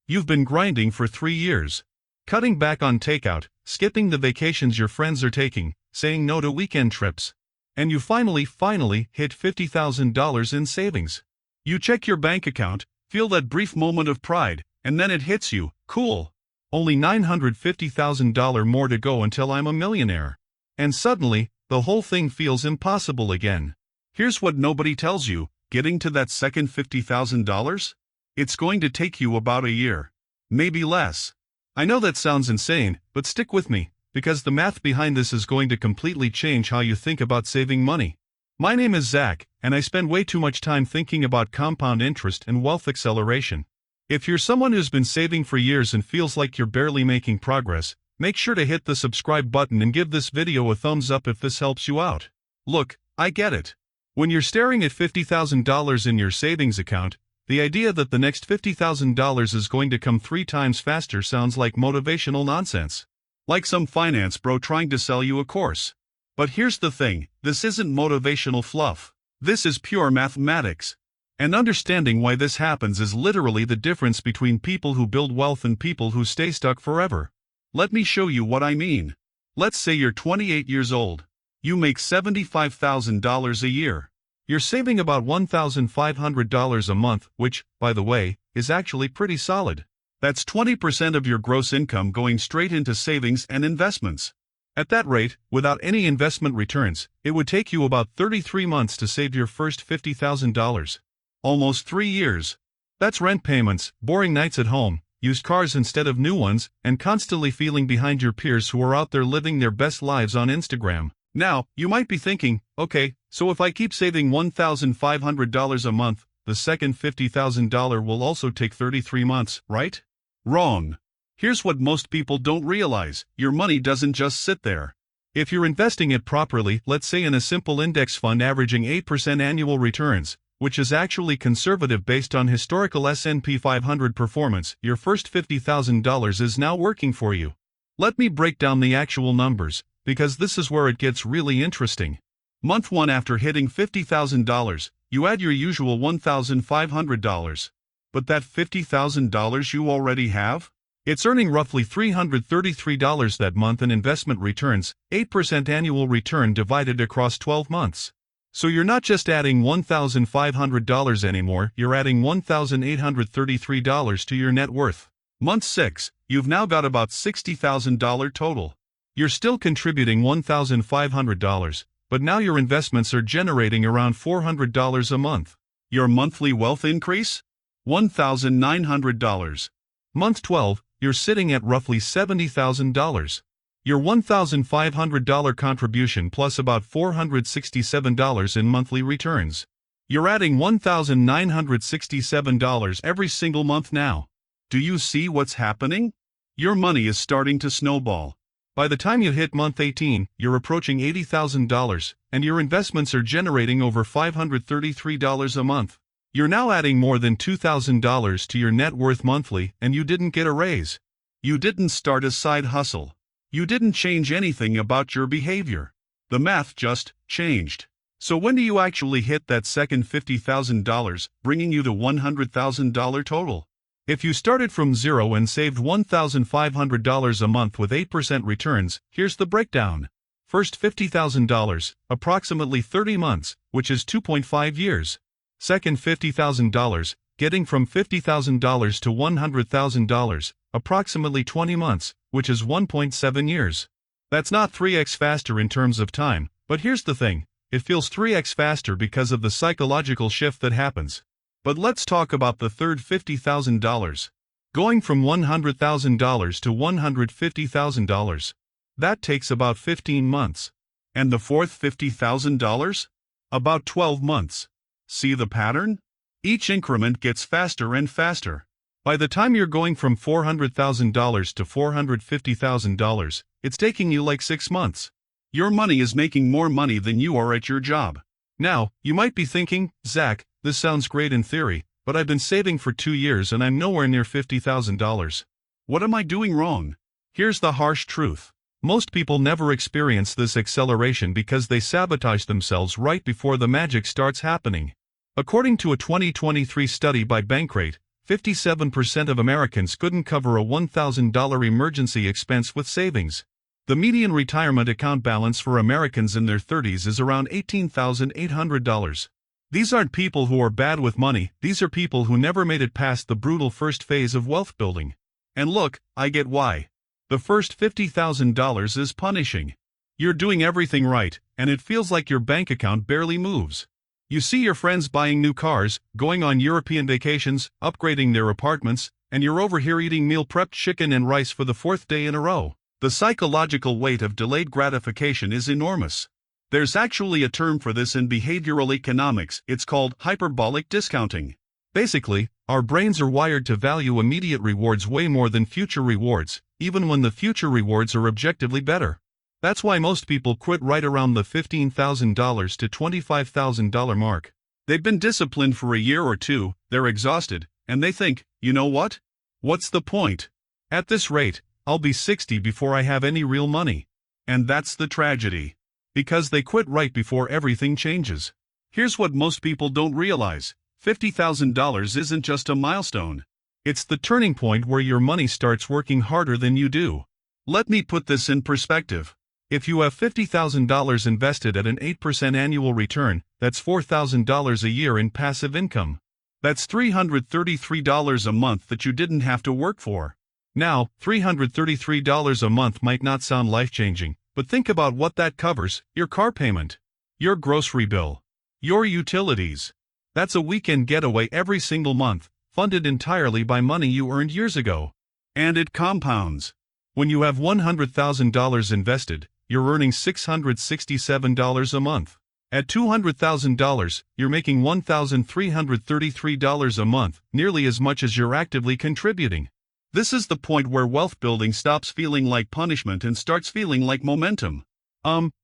You've been grinding for 3 years. Cutting back on takeout, skipping the vacations your friends are taking, saying no to weekend trips. And you finally hit $50,000 in savings. You check your bank account, feel that brief moment of pride, and then it hits you, cool. Only $950,000 more to go until I'm a millionaire. And suddenly, the whole thing feels impossible again. Here's what nobody tells you, getting to that second $50,000? It's going to take you about a year. Maybe less. I know that sounds insane, but stick with me, because the math behind this is going to completely change how you think about saving money. My name is Zach, and I spend way too much time thinking about compound interest and wealth acceleration. If you're someone who's been saving for years and feels like you're barely making progress, make sure to hit the subscribe button and give this video a thumbs up if this helps you out. Look, I get it. When you're staring at $50,000 in your savings account, the idea that the next $50,000 is going to come 3 times faster sounds like motivational nonsense. Like some finance bro trying to sell you a course. But here's the thing, this isn't motivational fluff. This is pure mathematics. And understanding why this happens is literally the difference between people who build wealth and people who stay stuck forever. Let me show you what I mean. Let's say you're 28 years old. You make $75,000 a year. You're saving about $1,500 a month, which, by the way, is actually pretty solid. That's 20% of your gross income going straight into savings and investments. At that rate, without any investment returns, it would take you about 33 months to save your first $50,000. Almost 3 years. That's rent payments, boring nights at home, used cars instead of new ones, and constantly feeling behind your peers who are out there living their best lives on Instagram. Now, you might be thinking, okay, so if I keep saving $1,500 a month, the second $50,000 will also take 33 months, right? Wrong. Here's what most people don't realize, your money doesn't just sit there. If you're investing it properly, let's say in a simple index fund averaging 8% annual returns, which is actually conservative based on historical S&P 500 performance, your first $50,000 is now working for you. Let me break down the actual numbers, because this is where it gets really interesting. Month 1 after hitting $50,000, you add your usual $1,500. But that $50,000 you already have? It's earning roughly $333 that month in investment returns, 8% annual return divided across 12 months. So you're not just adding $1,500 anymore, you're adding $1,833 to your net worth. Month 6, you've now got about $60,000 total. You're still contributing $1,500, but now your investments are generating around $400 a month. Your monthly wealth increase? $1,900. Month 12, you're sitting at roughly $70,000. Your $1,500 contribution plus about $467 in monthly returns. You're adding $1,967 every single month now. Do you see what's happening? Your money is starting to snowball. By the time you hit month 18, you're approaching $80,000, and your investments are generating over $533 a month. You're now adding more than $2,000 to your net worth monthly, and you didn't get a raise. You didn't start a side hustle. You didn't change anything about your behavior. The math just changed. So when do you actually hit that second $50,000, bringing you to $100,000 total? If you started from zero and saved $1,500 a month with 8% returns, here's the breakdown. First $50,000, approximately 30 months, which is 2.5 years. Second $50,000, getting from $50,000 to $100,000, approximately 20 months, which is 1.7 years. That's not 3x faster in terms of time, but here's the thing, it feels 3x faster because of the psychological shift that happens. But let's talk about the third $50,000. Going from $100,000 to $150,000. That takes about 15 months. And the fourth $50,000? About 12 months. See the pattern? Each increment gets faster and faster. By the time you're going from $400,000 to $450,000, it's taking you like 6 months. Your money is making more money than you are at your job. Now, you might be thinking, Zach, this sounds great in theory, but I've been saving for 2 years and I'm nowhere near $50,000. What am I doing wrong? Here's the harsh truth. Most people never experience this acceleration because they sabotage themselves right before the magic starts happening. According to a 2023 study by Bankrate, 57% of Americans couldn't cover a $1,000 emergency expense with savings. The median retirement account balance for Americans in their 30s is around $18,800. These aren't people who are bad with money, these are people who never made it past the brutal first phase of wealth building. And look, I get why. The first $50,000 is punishing. You're doing everything right, and it feels like your bank account barely moves. You see your friends buying new cars, going on European vacations, upgrading their apartments, and you're over here eating meal prepped chicken and rice for the fourth day in a row. The psychological weight of delayed gratification is enormous. There's actually a term for this in behavioral economics, it's called hyperbolic discounting. Basically, our brains are wired to value immediate rewards way more than future rewards, even when the future rewards are objectively better. That's why most people quit right around the $15,000 to $25,000 mark. They've been disciplined for a year or two, they're exhausted, and they think, you know what? What's the point? At this rate, I'll be 60 before I have any real money. And that's the tragedy. Because they quit right before everything changes. Here's what most people don't realize. $50,000 isn't just a milestone. It's the turning point where your money starts working harder than you do. Let me put this in perspective. If you have $50,000 invested at an 8% annual return, that's $4,000 a year in passive income. That's $333 a month that you didn't have to work for. Now, $333 a month might not sound life-changing, but think about what that covers: your car payment, your grocery bill, your utilities. That's a weekend getaway every single month, funded entirely by money you earned years ago. And it compounds. When you have $100,000 invested, you're earning $667 a month. At $200,000, you're making $1,333 a month, nearly as much as you're actively contributing. This is the point where wealth building stops feeling like punishment and starts feeling like momentum.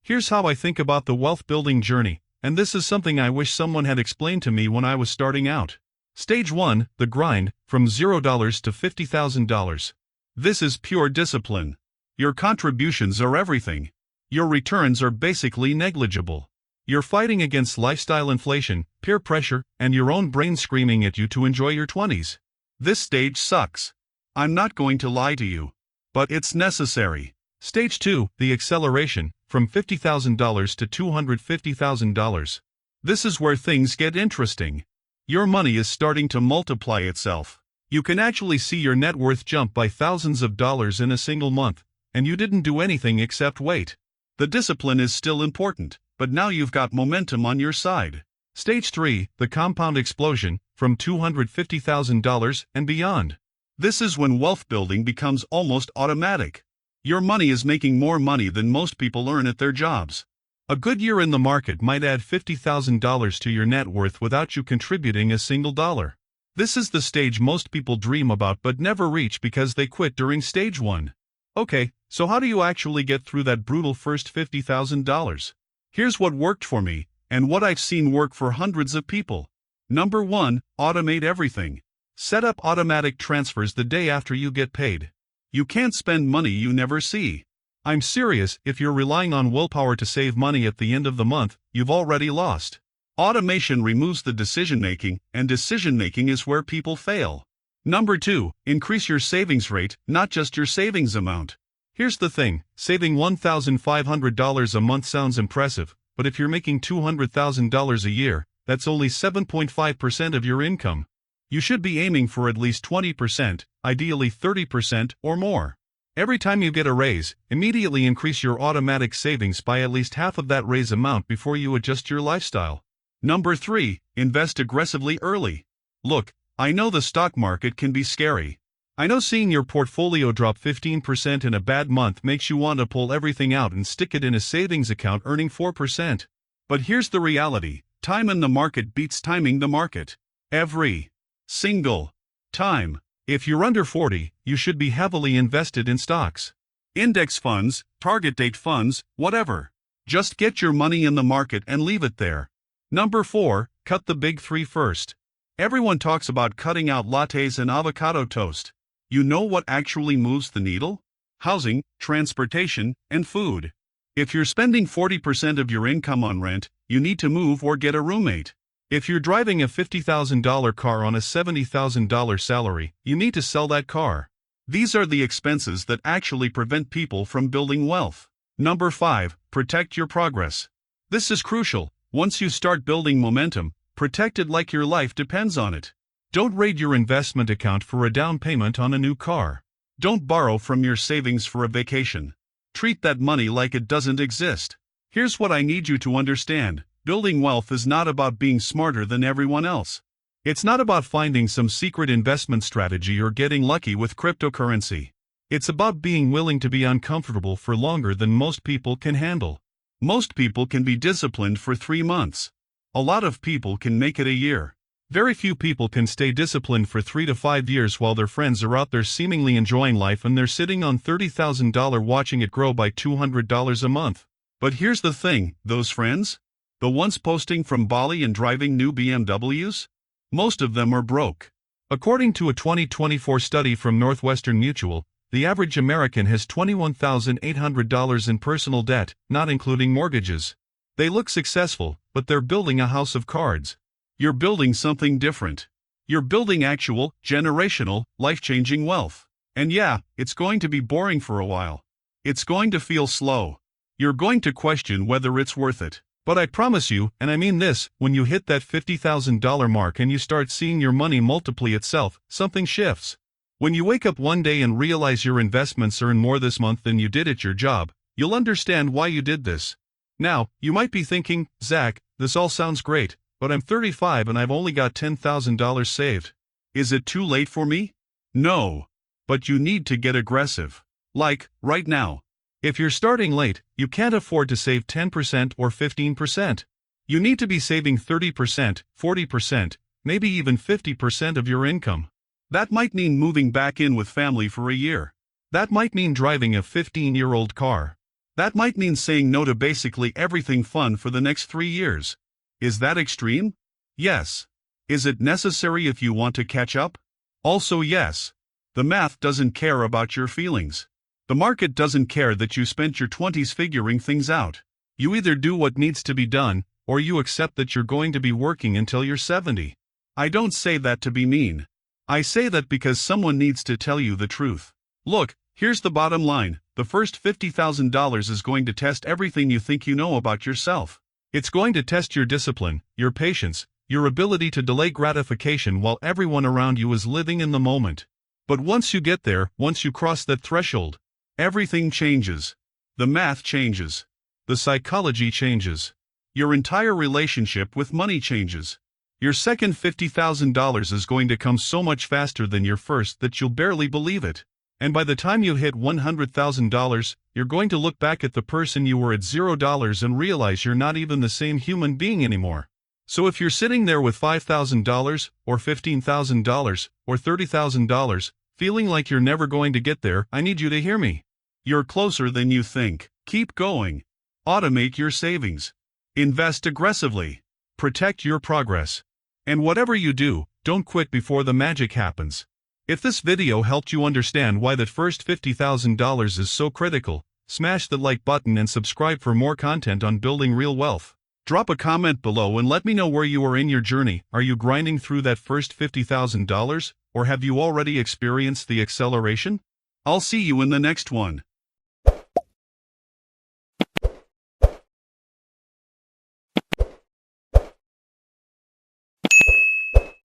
Here's how I think about the wealth building journey, and this is something I wish someone had explained to me when I was starting out. Stage 1, the grind, from $0 to $50,000. This is pure discipline. Your contributions are everything. Your returns are basically negligible. You're fighting against lifestyle inflation, peer pressure, and your own brain screaming at you to enjoy your 20s. This stage sucks. I'm not going to lie to you. But it's necessary. Stage 2, the acceleration, from $50,000 to $250,000. This is where things get interesting. Your money is starting to multiply itself. You can actually see your net worth jump by thousands of dollars in a single month, and you didn't do anything except wait. The discipline is still important, but now you've got momentum on your side. Stage 3, the compound explosion, from $250,000 and beyond. This is when wealth building becomes almost automatic. Your money is making more money than most people earn at their jobs. A good year in the market might add $50,000 to your net worth without you contributing a single dollar. This is the stage most people dream about but never reach because they quit during stage 1. Okay, so how do you actually get through that brutal first $50,000? Here's what worked for me, and what I've seen work for hundreds of people. Number 1, automate everything. Set up automatic transfers the day after you get paid. You can't spend money you never see. I'm serious, if you're relying on willpower to save money at the end of the month, you've already lost. Automation removes the decision-making, and decision-making is where people fail. Number 2, increase your savings rate, not just your savings amount. Here's the thing, saving $1,500 a month sounds impressive, but if you're making $200,000 a year, that's only 7.5% of your income. You should be aiming for at least 20%, ideally 30% or more. Every time you get a raise, immediately increase your automatic savings by at least half of that raise amount before you adjust your lifestyle. Number 3, invest aggressively early. Look, I know the stock market can be scary. I know seeing your portfolio drop 15% in a bad month makes you want to pull everything out and stick it in a savings account earning 4%. But here's the reality, time in the market beats timing the market. Every single time. If you're under 40, you should be heavily invested in stocks, index funds, target date funds, whatever. Just get your money in the market and leave it there. Number 4, cut the big 3 first. Everyone talks about cutting out lattes and avocado toast. You know what actually moves the needle? Housing, transportation, and food. If you're spending 40% of your income on rent, you need to move or get a roommate. If you're driving a $50,000 car on a $70,000 salary, you need to sell that car. These are the expenses that actually prevent people from building wealth. Number 5. Protect your progress. This is crucial. Once you start building momentum, protect it like your life depends on it. Don't raid your investment account for a down payment on a new car. Don't borrow from your savings for a vacation. Treat that money like it doesn't exist. Here's what I need you to understand. Building wealth is not about being smarter than everyone else. It's not about finding some secret investment strategy or getting lucky with cryptocurrency. It's about being willing to be uncomfortable for longer than most people can handle. Most people can be disciplined for 3 months. A lot of people can make it a year. Very few people can stay disciplined for 3 to 5 years while their friends are out there seemingly enjoying life and they're sitting on $30,000 watching it grow by $200 a month. But here's the thing, those friends? The ones posting from Bali and driving new BMWs? Most of them are broke. According to a 2024 study from Northwestern Mutual, the average American has $21,800 in personal debt, not including mortgages. They look successful, but they're building a house of cards. You're building something different. You're building actual, generational, life-changing wealth. And yeah, it's going to be boring for a while. It's going to feel slow. You're going to question whether it's worth it. But I promise you, and I mean this, when you hit that $50,000 mark and you start seeing your money multiply itself, something shifts. When you wake up one day and realize your investments earn more this month than you did at your job, you'll understand why you did this. Now, you might be thinking, Zach, this all sounds great, but I'm 35 and I've only got $10,000 saved. Is it too late for me? No. But you need to get aggressive. Like, right now. If you're starting late, you can't afford to save 10% or 15%. You need to be saving 30%, 40%, maybe even 50% of your income. That might mean moving back in with family for a year. That might mean driving a 15-year-old car. That might mean saying no to basically everything fun for the next 3 years. Is that extreme? Yes. Is it necessary if you want to catch up? Also yes. The math doesn't care about your feelings. The market doesn't care that you spent your 20s figuring things out. You either do what needs to be done, or you accept that you're going to be working until you're 70. I don't say that to be mean. I say that because someone needs to tell you the truth. Look, here's the bottom line. The first $50,000 is going to test everything you think you know about yourself. It's going to test your discipline, your patience, your ability to delay gratification while everyone around you is living in the moment. But once you get there, once you cross that threshold, everything changes. The math changes. The psychology changes. Your entire relationship with money changes. Your second $50,000 is going to come so much faster than your first that you'll barely believe it. And by the time you hit $100,000, you're going to look back at the person you were at $0 and realize you're not even the same human being anymore. So if you're sitting there with $5,000, or $15,000, or $30,000, feeling like you're never going to get there, I need you to hear me. You're closer than you think. Keep going. Automate your savings. Invest aggressively. Protect your progress. And whatever you do, don't quit before the magic happens. If this video helped you understand why that first $50,000 is so critical, smash the like button and subscribe for more content on building real wealth. Drop a comment below and let me know where you are in your journey. Are you grinding through that first $50,000, or have you already experienced the acceleration? I'll see you in the next one.